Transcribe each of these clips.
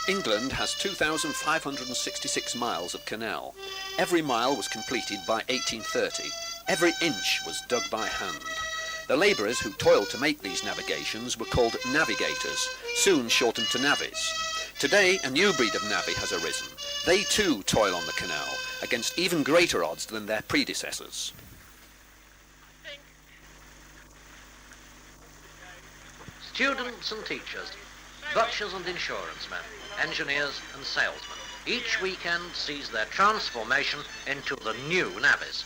England has 2,566 miles of canal. Every mile was completed by 1830. Every inch was dug by hand. The labourers who toiled to make these navigations were called navigators, soon shortened to navvies. Today, a new breed of navvy has arisen. They too toil on the canal, against even greater odds than their predecessors. Students and teachers, butchers and insurance men, engineers and salesmen, each weekend sees their transformation into the new navvies.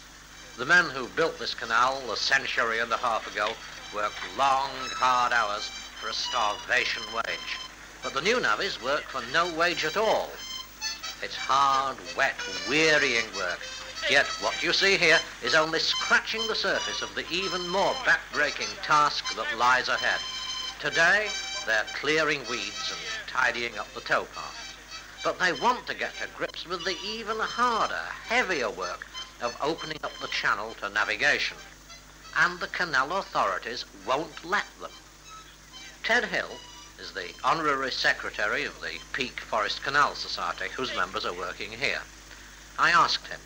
The men who built this canal a century and a half ago worked long, hard hours for a starvation wage. But the new navvies work for no wage at all. It's hard, wet, wearying work. Yet what you see here is only scratching the surface of the even more back-breaking task that lies ahead. Today, they're clearing weeds and tidying up the towpath. But they want to get to grips with the even harder, heavier work of opening up the channel to navigation. And the canal authorities won't let them. Ted Hill is the honorary secretary of the Peak Forest Canal Society, whose members are working here. I asked him,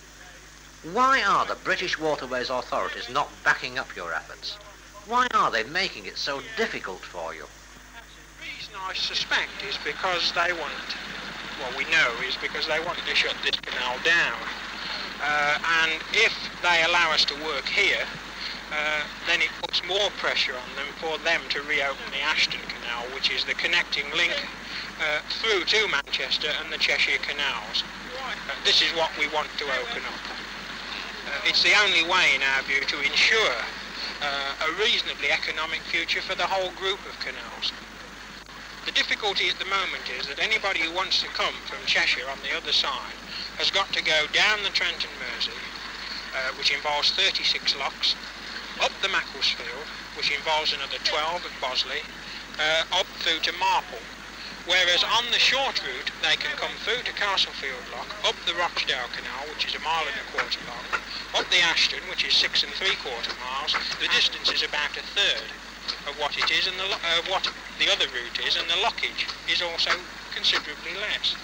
why are the British Waterways authorities not backing up your efforts? Why are they making it so difficult for you? The reason I suspect is because they want, well, we know is because they want to shut this canal down. And if they allow us to work here, then it puts more pressure on them for them to reopen the Ashton Canal, which is the connecting link through to Manchester and the Cheshire Canals. This is what we want to open up. It's the only way, in our view, to ensure a reasonably economic future for the whole group of canals. The difficulty at the moment is that anybody who wants to come from Cheshire on the other side has got to go down the Trent and Mersey, which involves 36 locks, up the Macclesfield, which involves another 12 at Bosley, up through to Marple. Whereas on the short route, they can come through to Castlefield Lock, up the Rochdale Canal, which is 1.25 miles long, up the Ashton, which is 6 3/4 miles. The distance is about a third of what it is, and what the other route is, and the lockage is also considerably less.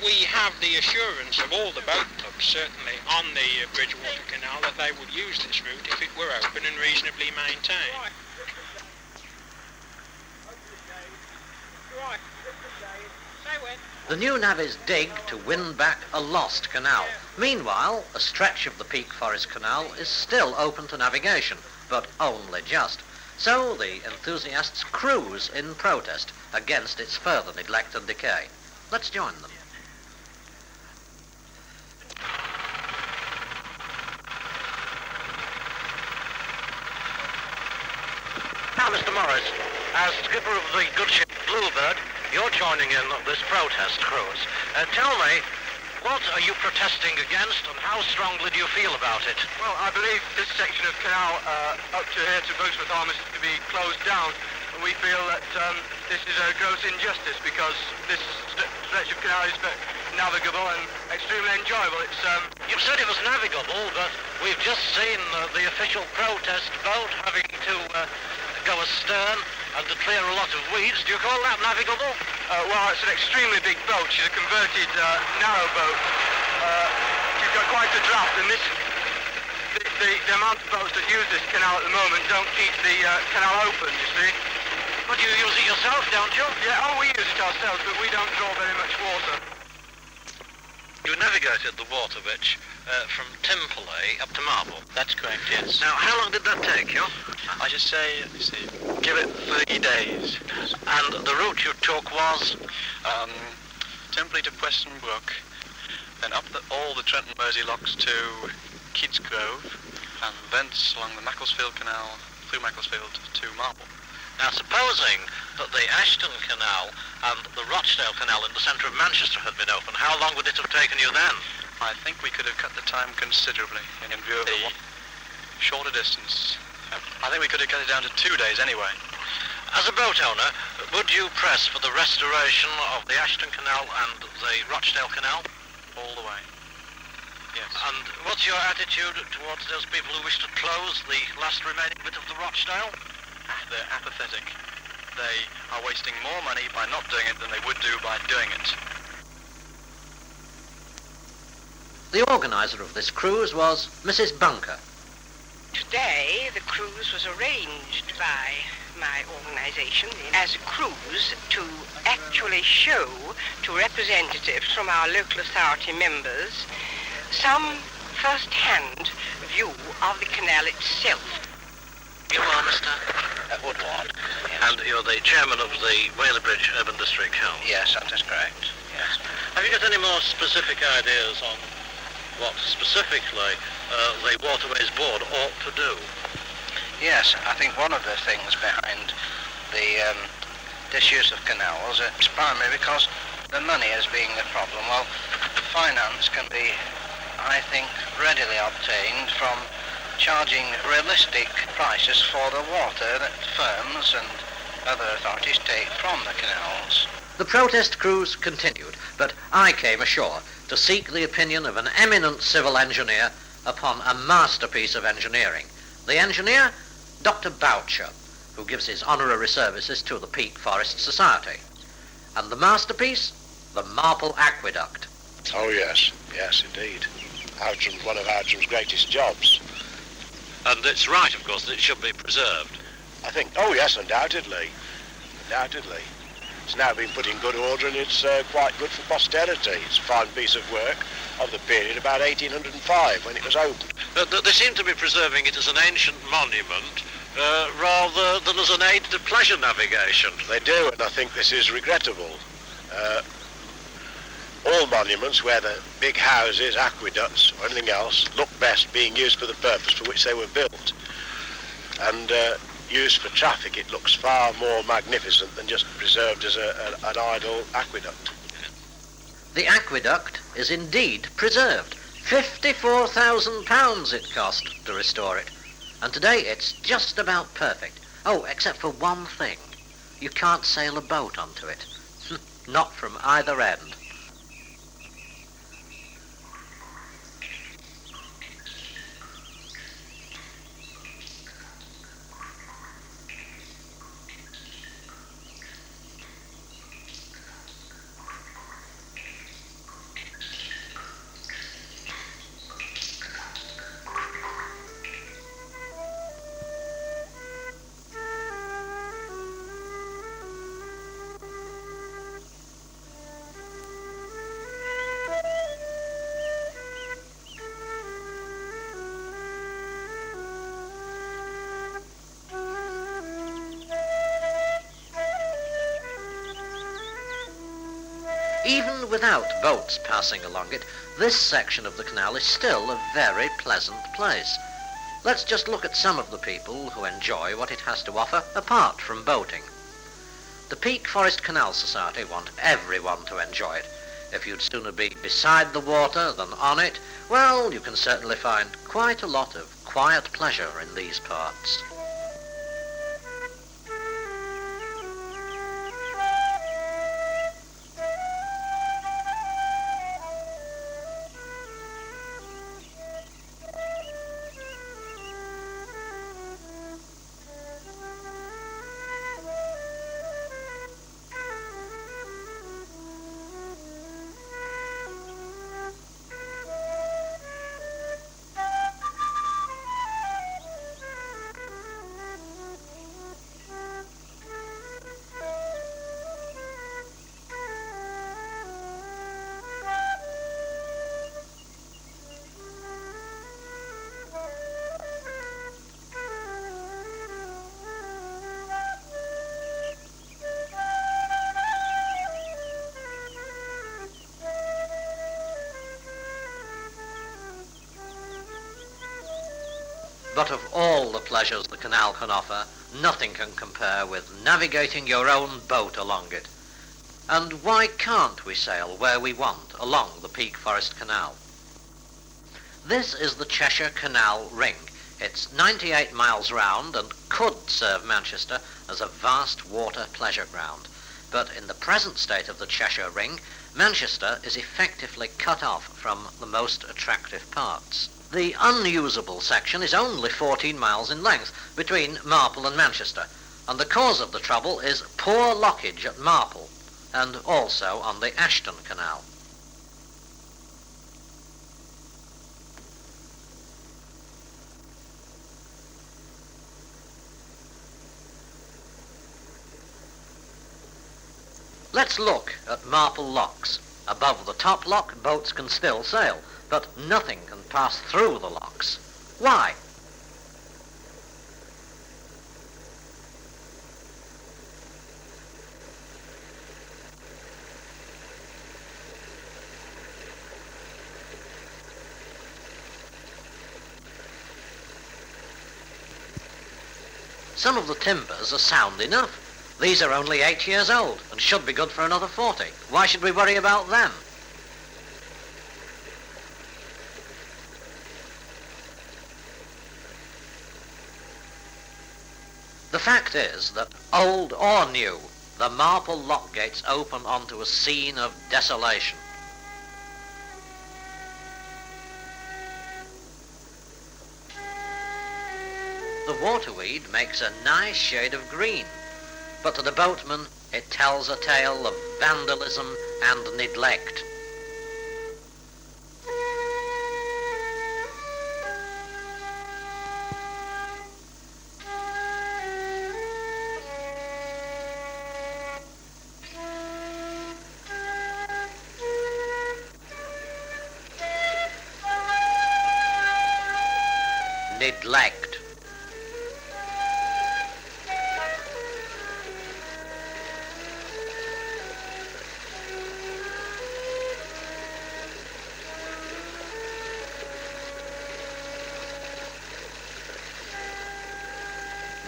We have the assurance of all the boat clubs, certainly on the Bridgewater Canal, that they would use this route if it were open and reasonably maintained. The new navvies dig to win back a lost canal. Meanwhile, a stretch of the Peak Forest Canal is still open to navigation, but only just. So the enthusiasts cruise in protest against its further neglect and decay. Let's join them. Now, Mr. Morris, as skipper of the good ship Bluebird, you're joining in this protest cruise. Tell me, what are you protesting against and how strongly do you feel about it? Well, I believe this section of canal up to here to Booksmith Arms is to be closed down. And we feel that this is a gross injustice because this stretch of canal is navigable and extremely enjoyable. You've said it was navigable, but we've just seen the official protest boat having to go astern and to clear a lot of weeds. Do you call that navigable? Well, it's an extremely big boat. She's a converted narrow boat. She's got quite a draft, and the amount of boats that use this canal at the moment don't keep the canal open, you see. But you use it yourself, don't you? Yeah, we use it ourselves, but we don't draw very much water. You navigated the Waterwitch from Timperley up to Marple. That's correct, yes. Now, how long did that take you? I should say, give it 3 days. And the route you took was? Timperley to Preston Brook, then up all the Trent and Mersey locks to Kids Grove, and thence along the Macclesfield Canal, through Macclesfield to Marple. Now, supposing that the Ashton Canal and the Rochdale Canal in the centre of Manchester had been open, how long would it have taken you then? I think we could have cut the time considerably in view of the shorter distance. I think we could have cut it down to 2 days anyway. As a boat owner, would you press for the restoration of the Ashton Canal and the Rochdale Canal? All the way. Yes. And what's your attitude towards those people who wish to close the last remaining bit of the Rochdale? They're apathetic. they are wasting more money by not doing it than they would do by doing it. The organiser of this cruise was Mrs. Bunker. Today, the cruise was arranged by my organisation as a cruise to actually show to representatives from our local authority members some first-hand view of the canal itself. You are Mr. Woodward. Yes. And you're the chairman of the Whaley Bridge Urban District Council. Yes, that is correct. Yes. Have you got any more specific ideas on what specifically the Waterways Board ought to do? Yes, I think one of the things behind the disuse of canals is primarily because the money is being the problem. Well, finance can be, I think, readily obtained from charging realistic prices for the water that firms and other authorities take from the canals. The protest cruise continued, but I came ashore to seek the opinion of an eminent civil engineer upon a masterpiece of engineering. The engineer, Dr. Boucher, who gives his honorary services to the Peak Forest Society. And the masterpiece, the Marple Aqueduct. Oh yes, yes indeed. Outram's one of Outram's greatest jobs. And it's right, of course, that it should be preserved. I think, oh yes, undoubtedly. Undoubtedly. It's now been put in good order and it's quite good for posterity. It's a fine piece of work of the period about 1805 when it was opened. They seem to be preserving it as an ancient monument rather than as an aid to pleasure navigation. They do, and I think this is regrettable. All monuments, whether big houses, aqueducts or anything else, look best being used for the purpose for which they were built. And used for traffic, it looks far more magnificent than just preserved as an idle aqueduct. The aqueduct is indeed preserved. £54,000 it cost to restore it. And today it's just about perfect. Oh, except for one thing. You can't sail a boat onto it. Not from either end. Even without boats passing along it, this section of the canal is still a very pleasant place. Let's just look at some of the people who enjoy what it has to offer apart from boating. The Peak Forest Canal Society want everyone to enjoy it. If you'd sooner be beside the water than on it, well, you can certainly find quite a lot of quiet pleasure in these parts. But of all the pleasures the canal can offer, nothing can compare with navigating your own boat along it. And why can't we sail where we want along the Peak Forest Canal? This is the Cheshire Canal Ring. It's 98 miles round and could serve Manchester as a vast water pleasure ground. But in the present state of the Cheshire Ring, Manchester is effectively cut off from the most attractive parts. The unusable section is only 14 miles in length between Marple and Manchester, And the cause of the trouble is poor lockage at Marple and also on the Ashton Canal. Let's look at Marple locks. Above the top lock, boats can still sail, but nothing can pass through the locks. Why? Some of the timbers are sound enough. These are only 8 years old and should be good for another 40. Why should we worry about them? The fact is that, old or new, the Marple lock gates open onto a scene of desolation. The waterweed makes a nice shade of green, but to the boatman it tells a tale of vandalism and neglect. Neglect.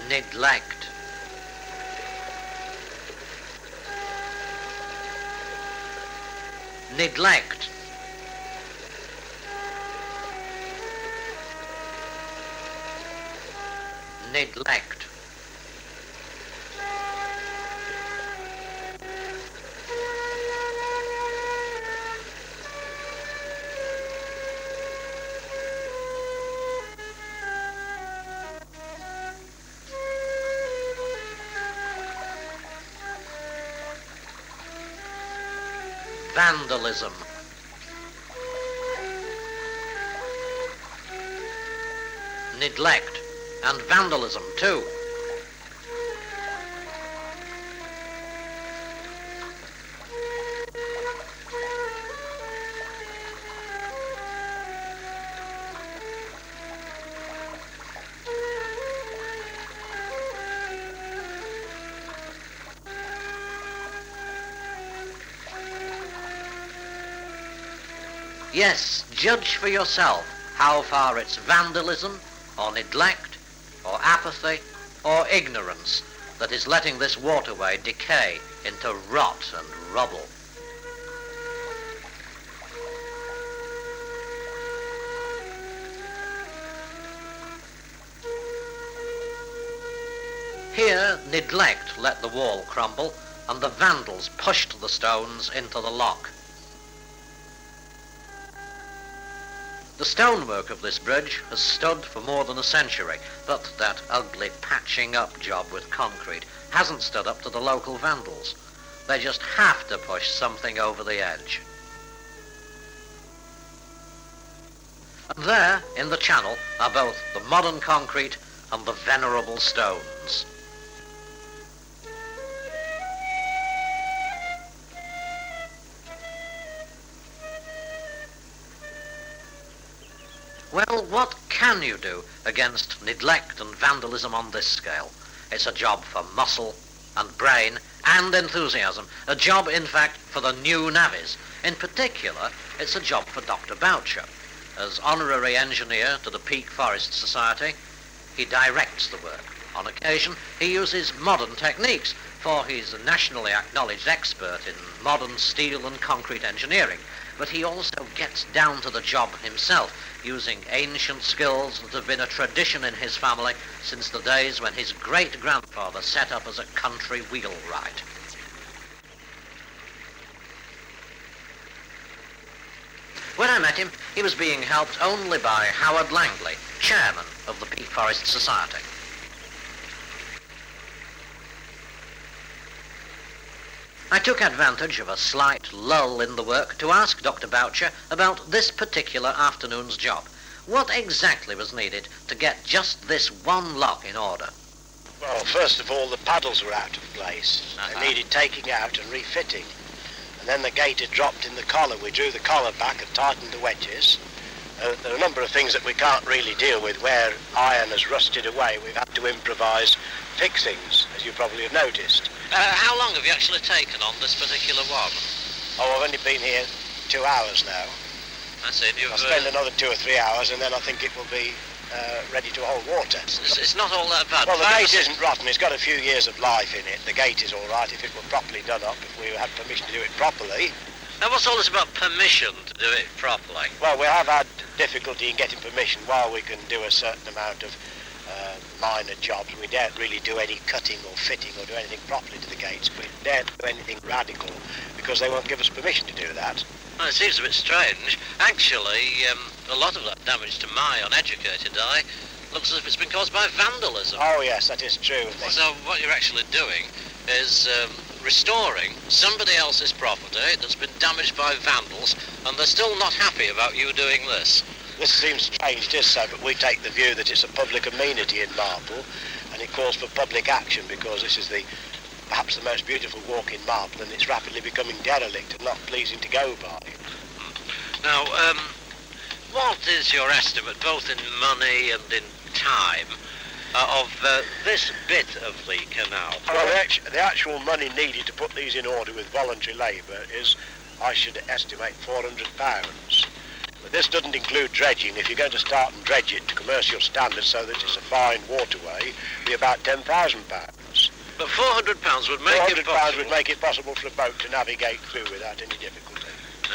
Neglect. Neglect. Neglect. Vandalism. Neglect and vandalism too. Yes, judge for yourself how far it's vandalism or neglect or apathy or ignorance that is letting this waterway decay into rot and rubble. Here, neglect let the wall crumble and the vandals pushed the stones into the lock. The stonework of this bridge has stood for more than a century, but that ugly patching up job with concrete hasn't stood up to the local vandals. They just have to push something over the edge. And there, in the channel, are both the modern concrete and the venerable stones. Well, what can you do against neglect and vandalism on this scale? It's a job for muscle and brain and enthusiasm. A job, in fact, for the new navvies. In particular, it's a job for Dr. Boucher. As honorary engineer to the Peak Forest Society, he directs the work. On occasion, he uses modern techniques, for he's a nationally acknowledged expert in modern steel and concrete engineering. But he also gets down to the job himself, using ancient skills that have been a tradition in his family since the days when his great-grandfather set up as a country wheelwright. When I met him, he was being helped only by Howard Langley, chairman of the Peak Forest Society. I took advantage of a slight lull in the work to ask Dr. Boucher about this particular afternoon's job. What exactly was needed to get just this one lock in order? Well, first of all, the paddles were out of place. They needed taking out and refitting. And then the gate had dropped in the collar. We drew the collar back and tightened the wedges. There are a number of things that we can't really deal with where iron has rusted away. We've had to improvise fixings, as you probably have noticed. How long have you actually taken on this particular one? Oh, I've only been here 2 hours now. That's it. I'll spend another 2 or 3 hours and then I think it will be ready to hold water. It's not all that bad. Well, the gate isn't rotten. It's got a few years of life in it. The gate is all right if it were properly done up, if we had permission to do it properly. Now, what's all this about permission to do it properly? Well, we have had difficulty in getting permission. While we can do a certain amount of minor jobs, we daren't really do any cutting or fitting or do anything properly to the gates. We daren't do anything radical because they won't give us permission to do that. Well, it seems a bit strange. Actually, a lot of that damage to my uneducated eye looks as if it's been caused by vandalism. Oh, yes, that is true. So what you're actually doing is restoring somebody else's property that's been damaged by vandals, and they're still not happy about you doing this. This seems strange, it is so, but we take the view that it's a public amenity in Marple, and it calls for public action because this is perhaps the most beautiful walk in Marple, and it's rapidly becoming derelict and not pleasing to go by. Now, what is your estimate, both in money and in time, of this bit of the canal? Well, the actual money needed to put these in order with voluntary labour is, I should estimate, £400. But this doesn't include dredging. If you're going to start and dredge it to commercial standards so that it's a fine waterway, it'd be about £10,000. But £400 would make it possible. £400 would make it possible for a boat to navigate through without any difficulty.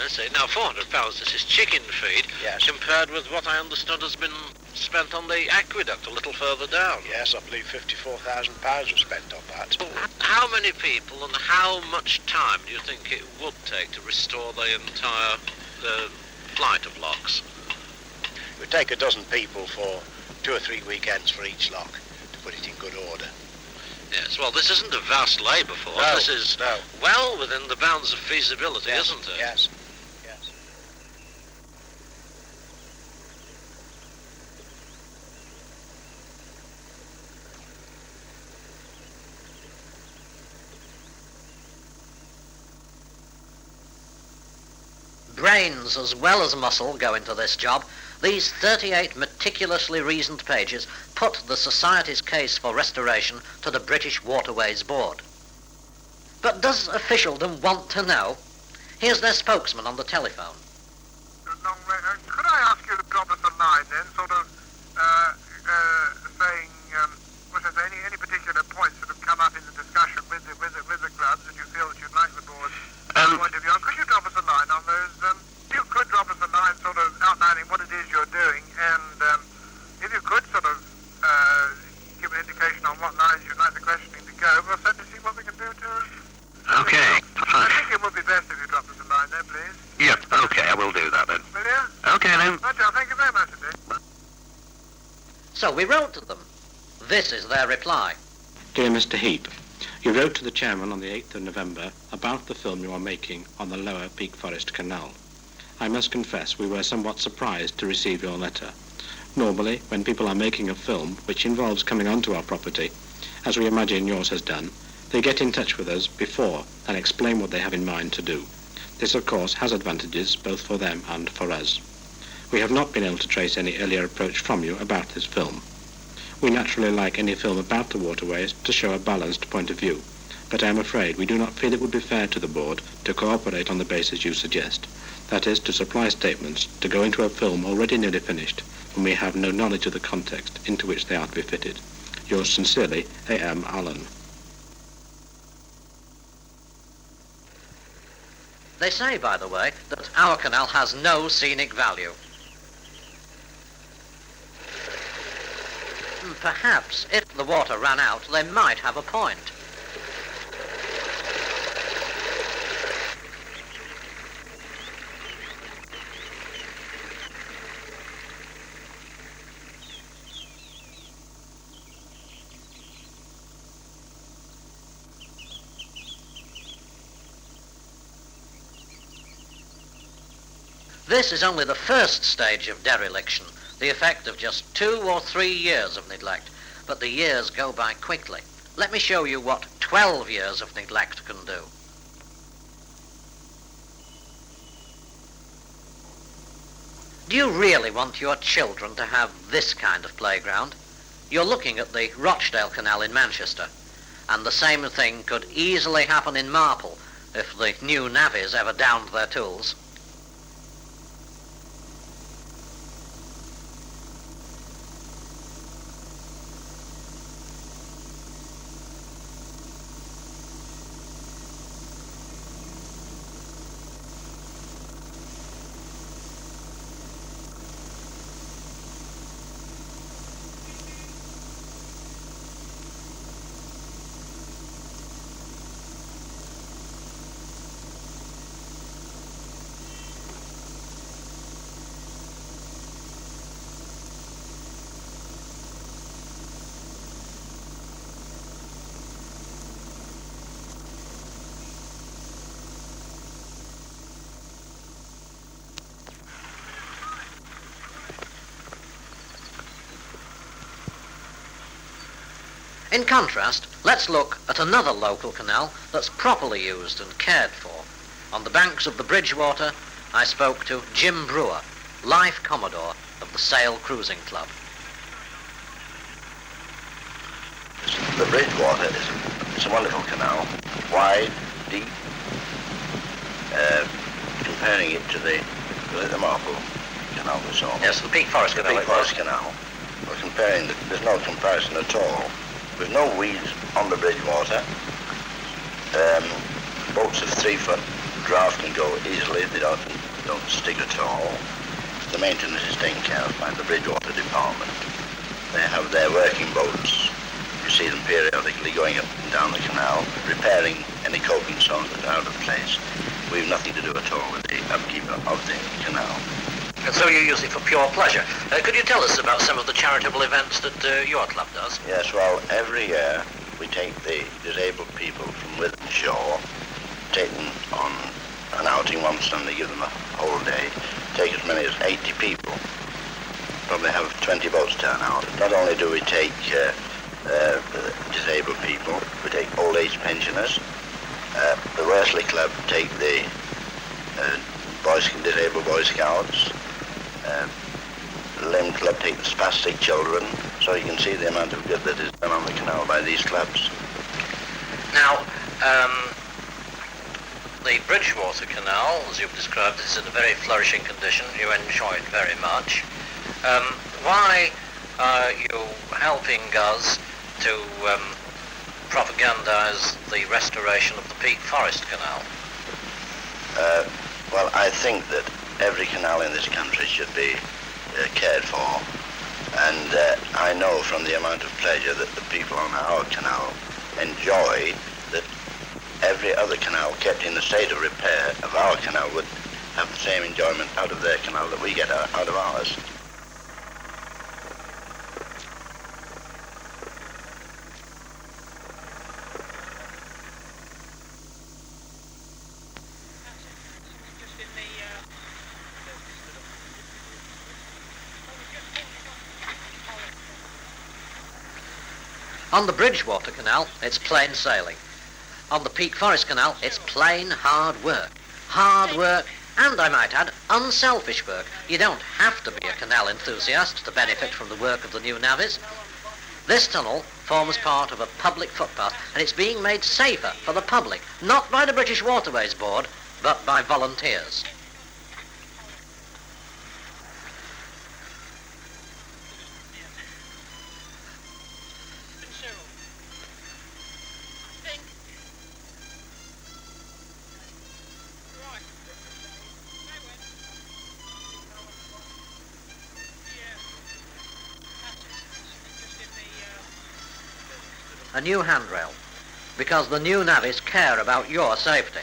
I see. Now, £400, this is chicken feed, yes, compared with what I understood has been spent on the aqueduct a little further down. Yes, I believe £54,000 was spent on that. How many people and how much time do you think it would take to restore the entire flight of locks? It would take a dozen people for 2 or 3 weekends for each lock to put it in good order. Yes, well, this isn't a vast labour force. No, this is no. Well within the bounds of feasibility, Yes, isn't it? Yes, yes. Brains as well as muscle go into this job. These 38 meticulously reasoned pages put the Society's case for restoration to the British Waterways Board. But does officialdom want to know? Here's their spokesman on the telephone. Could I ask you to drop us a line then, sort of saying, any particular points that have come up in the discussion with the clubs that you feel that you'd like the board's point of view on? Could you drop us a line on those? You could drop us a line sort of outlining what it is you're doing, and if you could sort of give an indication on what lines you'd like the questioning to go, we'll certainly see what we can do to... Okay. I think it would be best if you drop us a line there, please. Yep, okay, I will do that then. Will you? Okay then. Right, John, thank you very much indeed. So we wrote to them. This is their reply. Dear Mr. Heap, you wrote to the chairman on the 8th of November about the film you are making on the lower Peak Forest Canal. I must confess we were somewhat surprised to receive your letter. Normally, when people are making a film which involves coming onto our property, as we imagine yours has done, they get in touch with us before and explain what they have in mind to do. This, of course, has advantages both for them and for us. We have not been able to trace any earlier approach from you about this film. We naturally like any film about the waterways to show a balanced point of view, but I am afraid we do not feel it would be fair to the board to cooperate on the basis you suggest. That is, to supply statements to go into a film already nearly finished when we have no knowledge of the context into which they are to be fitted. Yours sincerely, A.M. Allen. They say, by the way, that our canal has no scenic value. Perhaps, if the water ran out, they might have a point. this is only the first stage of dereliction, the effect of just 2 or 3 years of neglect. But the years go by quickly. Let me show you what 12 years of neglect can do. Do you really want your children to have this kind of playground? You're looking at the Rochdale Canal in Manchester, and the same thing could easily happen in Marple if the new navvies ever downed their tools. In contrast, let's look at another local canal that's properly used and cared for. On the banks of the Bridgewater, I spoke to Jim Brewer, Life Commodore of the Sail Cruising Club. The Bridgewater is a wonderful canal, wide, deep, comparing it to the Marple Canal we saw. Yes, the Peak Forest Canal. The Peak Forest Canal. We're comparing, there's no comparison at all. With no weeds on the Bridgewater. Boats of 3-foot draft can go easily, they don't stick at all. The maintenance is taken care of by the Bridgewater department. They have their working boats. You see them periodically going up and down the canal, repairing any coping stones that are out of place. We've nothing to do at all with the upkeep of the canal. And so you use it for pure pleasure. Could you tell us about some of the charitable events that your club does? Yes, well, every year we take the disabled people from within shore, take them on an outing one Sunday, give them a whole day, take as many as 80 people. Probably have 20 boats turn out. Not only do we take disabled people, we take old age pensioners. The Worsley Club take the disabled Boy Scouts. The Limb Club take the spastic children, so you can see the amount of good that is done on the canal by these clubs. Now, the Bridgewater Canal, as you've described, is in a very flourishing condition. You enjoy it very much. Why are you helping us to propagandize the restoration of the Peak Forest Canal? Well, I think that every canal in this country should be cared for, and I know from the amount of pleasure that the people on our canal enjoy that every other canal kept in the state of repair of our canal would have the same enjoyment out of their canal that we get out of ours. On the Bridgewater Canal, it's plain sailing. On the Peak Forest Canal, it's plain hard work. Hard work, and I might add, unselfish work. You don't have to be a canal enthusiast to benefit from the work of the new navvies. This tunnel forms part of a public footpath, and it's being made safer for the public, not by the British Waterways Board, but by volunteers. A new handrail, because the new navvies care about your safety.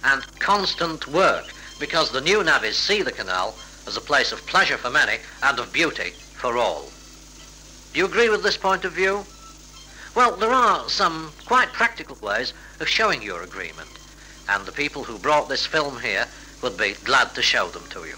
and constant work, because the new navvies see the canal as a place of pleasure for many and of beauty for all. Do you agree with this point of view? Well, there are some quite practical ways of showing your agreement, and the people who brought this film here would be glad to show them to you.